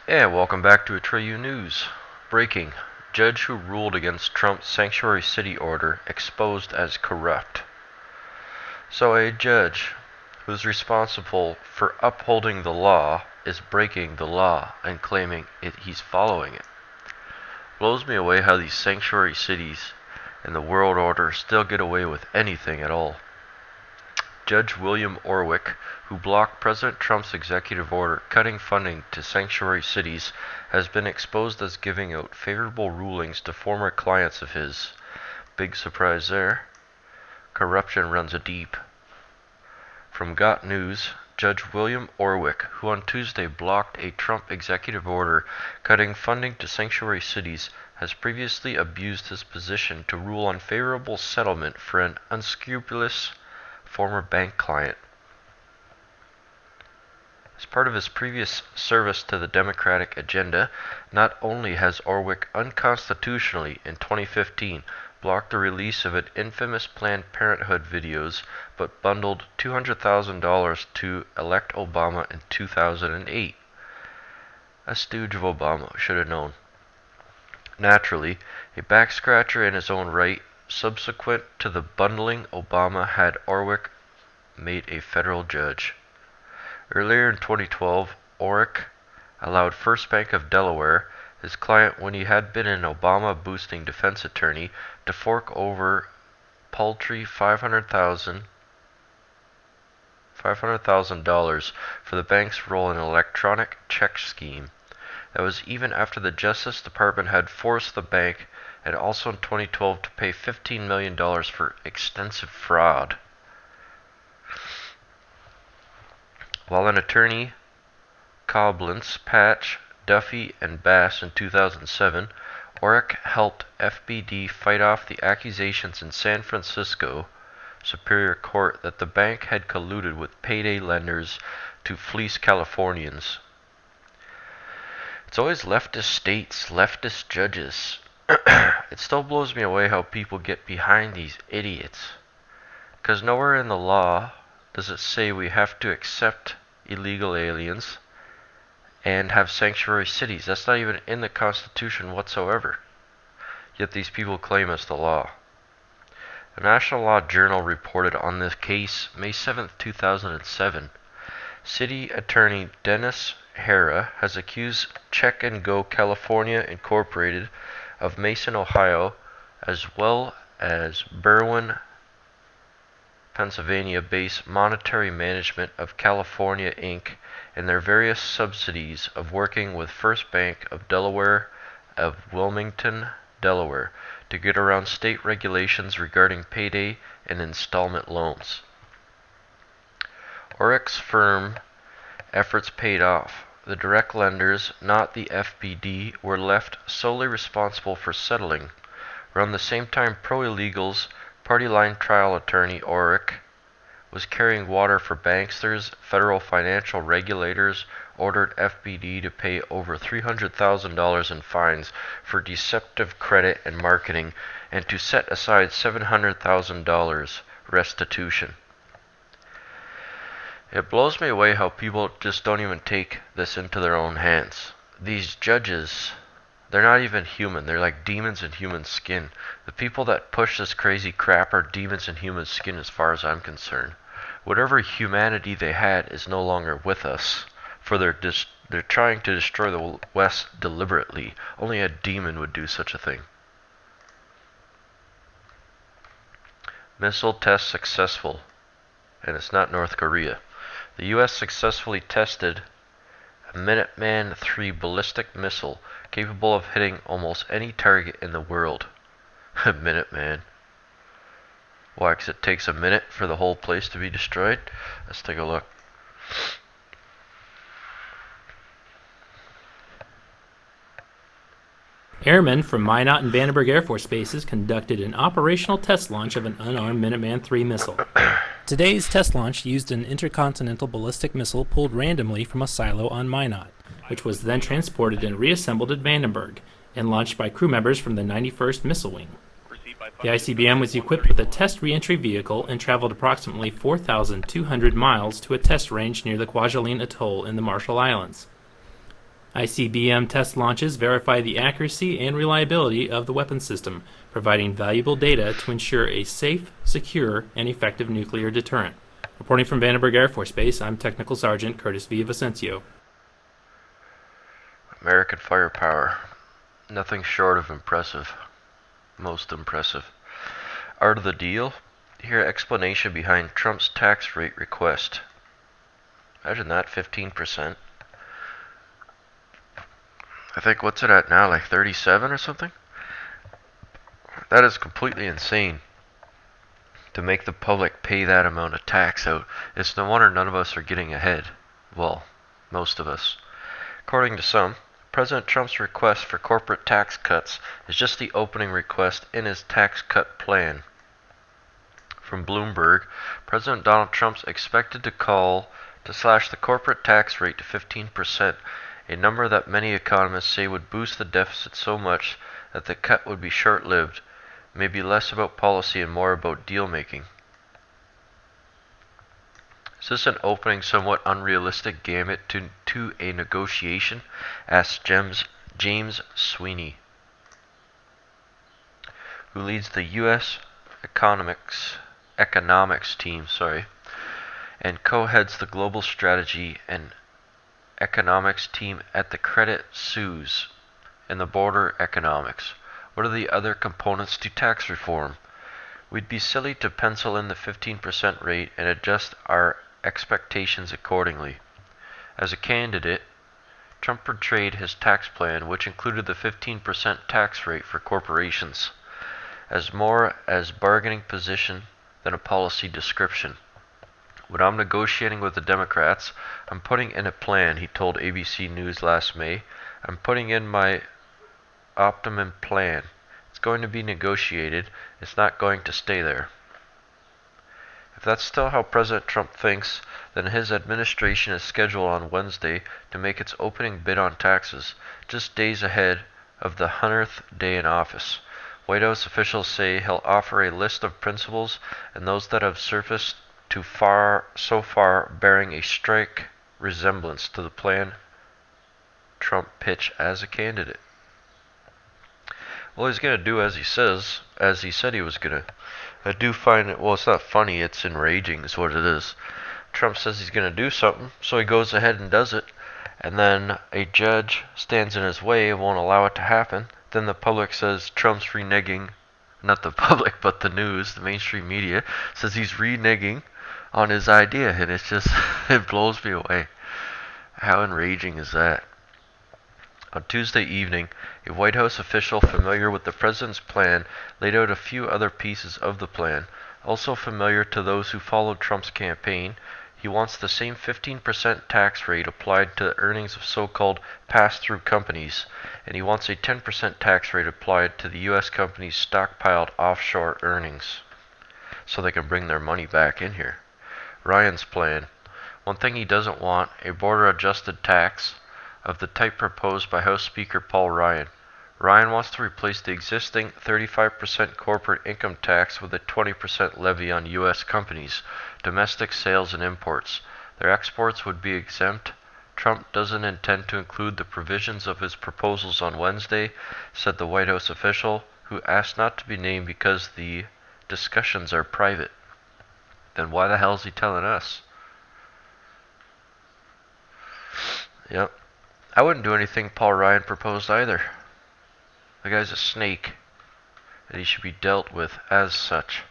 And welcome back to Atreyu News. Breaking. Judge who ruled against Trump's sanctuary city order exposed as corrupt. So a judge who's responsible for upholding the law is breaking the law and claiming he's following it. Blows me away how these sanctuary cities and the world order still get away with anything at all. Judge William Orwick, who blocked President Trump's executive order cutting funding to sanctuary cities, has been exposed as giving out favorable rulings to former clients of his. Big surprise there. Corruption runs deep. From Got News, Judge William Orwick, who on Tuesday blocked a Trump executive order cutting funding to sanctuary cities, has previously abused his position to rule on favorable settlement for an unscrupulous former bank client. As part of his previous service to the Democratic agenda, not only has Orwick unconstitutionally in 2015 blocked the release of an infamous Planned Parenthood videos, but bundled $200,000 to elect Obama in 2008. A stooge of Obama, should have known. Naturally, a backscratcher in his own right, subsequent to the bundling, Obama had Orwick made a federal judge. Earlier in 2012, Orwick allowed First Bank of Delaware, his client when he had been an Obama-boosting defense attorney, to fork over paltry $500,000 for the bank's role in an electronic check scheme. That was even after the Justice Department had forced the bank, and also in 2012, to pay $15 million for extensive fraud. While an attorney, Koblentz, Patch, Duffy, and Bass in 2007, Orwick helped FBD fight off the accusations in San Francisco Superior Court that the bank had colluded with payday lenders to fleece Californians. It's always leftist states, leftist judges. It still blows me away how people get behind these idiots. Because nowhere in the law does it say we have to accept illegal aliens and have sanctuary cities. That's not even in the Constitution whatsoever. Yet these people claim it's the law. The National Law Journal reported on this case May 7, 2007. City Attorney Dennis Hara has accused Check and Go California Incorporated of Mason, Ohio, as well as Berwyn, Pennsylvania-based Monetary Management of California, Inc., and their various subsidiaries of working with First Bank of Delaware of Wilmington, Delaware, to get around state regulations regarding payday and installment loans. Orwick's firm efforts paid off. The direct lenders, not the FBD, were left solely responsible for settling. Around the same time, pro-illegals party line trial attorney Orwick was carrying water for banksters. Federal financial regulators ordered FBD to pay over $300,000 in fines for deceptive credit and marketing, and to set aside $700,000 restitution. It blows me away how people just don't even take this into their own hands. These judges, they're not even human. They're like demons in human skin. The people that push this crazy crap are demons in human skin as far as I'm concerned. Whatever humanity they had is no longer with us, for they're trying to destroy the West deliberately. Only a demon would do such a thing. Missile test successful, and it's not North Korea. The U.S. successfully tested a Minuteman III ballistic missile capable of hitting almost any target in the world. Minuteman. Why? Because it takes a minute for the whole place to be destroyed? Let's take a look. Airmen from Minot and Vandenberg Air Force Bases conducted an operational test launch of an unarmed Minuteman III missile. Today's test launch used an intercontinental ballistic missile pulled randomly from a silo on Minot, which was then transported and reassembled at Vandenberg and launched by crew members from the 91st Missile Wing. The ICBM was equipped with a test re-entry vehicle and traveled approximately 4,200 miles to a test range near the Kwajalein Atoll in the Marshall Islands. ICBM test launches verify the accuracy and reliability of the weapons system, providing valuable data to ensure a safe, secure, and effective nuclear deterrent. Reporting from Vandenberg Air Force Base, I'm Technical Sergeant Curtis V. Vicencio. American firepower. Nothing short of impressive. Most impressive. Art of the deal? Here, explanation behind Trump's tax rate request. Imagine that, 15%. I think, what's it at now, like 37 or something? That is completely insane to make the public pay that amount of tax out. It's no wonder none of us are getting ahead. Well, most of us. According to some, President Trump's request for corporate tax cuts is just the opening request in his tax cut plan. From Bloomberg, President Donald Trump's expected to call to slash the corporate tax rate to 15%, a number that many economists say would boost the deficit so much that the cut would be short-lived, maybe less about policy and more about deal-making. Is this an opening, somewhat unrealistic gambit to a negotiation? Asked James Sweeney, who leads the U.S. economics team, and co-heads the global strategy and economics team at the Credit Suisse and the Border Economics. What are the other components to tax reform? We'd be silly to pencil in the 15% rate and adjust our expectations accordingly. As a candidate, Trump portrayed his tax plan, which included the 15% tax rate for corporations, as more as bargaining position than a policy description. When I'm negotiating with the Democrats, I'm putting in a plan, he told ABC News last May. I'm putting in my optimum plan. It's going to be negotiated. It's not going to stay there. If that's still how President Trump thinks, then his administration is scheduled on Wednesday to make its opening bid on taxes, just days ahead of the 100th day in office. White House officials say he'll offer a list of principles and those that have surfaced so far bearing a strict resemblance to the plan Trump pitched as a candidate. Well, he's going to do as he said he was going to. I do find it, well, it's not funny, it's enraging is what it is. Trump says he's going to do something, so he goes ahead and does it, and then a judge stands in his way and won't allow it to happen. Then the public says Trump's reneging, not the public, but the news, the mainstream media, says he's reneging on his idea, and it's just, it blows me away. How enraging is that? On Tuesday evening, a White House official familiar with the president's plan laid out a few other pieces of the plan. Also familiar to those who followed Trump's campaign, he wants the same 15% tax rate applied to the earnings of so-called pass-through companies, and he wants a 10% tax rate applied to the U.S. companies' stockpiled offshore earnings, so they can bring their money back in here. Ryan's plan. One thing he doesn't want, a border-adjusted tax of the type proposed by House Speaker Paul Ryan. Ryan wants to replace the existing 35% corporate income tax with a 20% levy on U.S. companies, domestic sales and imports. Their exports would be exempt. Trump doesn't intend to include the provisions of his proposals on Wednesday, said the White House official, who asked not to be named because the discussions are private. Then why the hell is he telling us? Yep. I wouldn't do anything Paul Ryan proposed either. The guy's a snake, and he should be dealt with as such.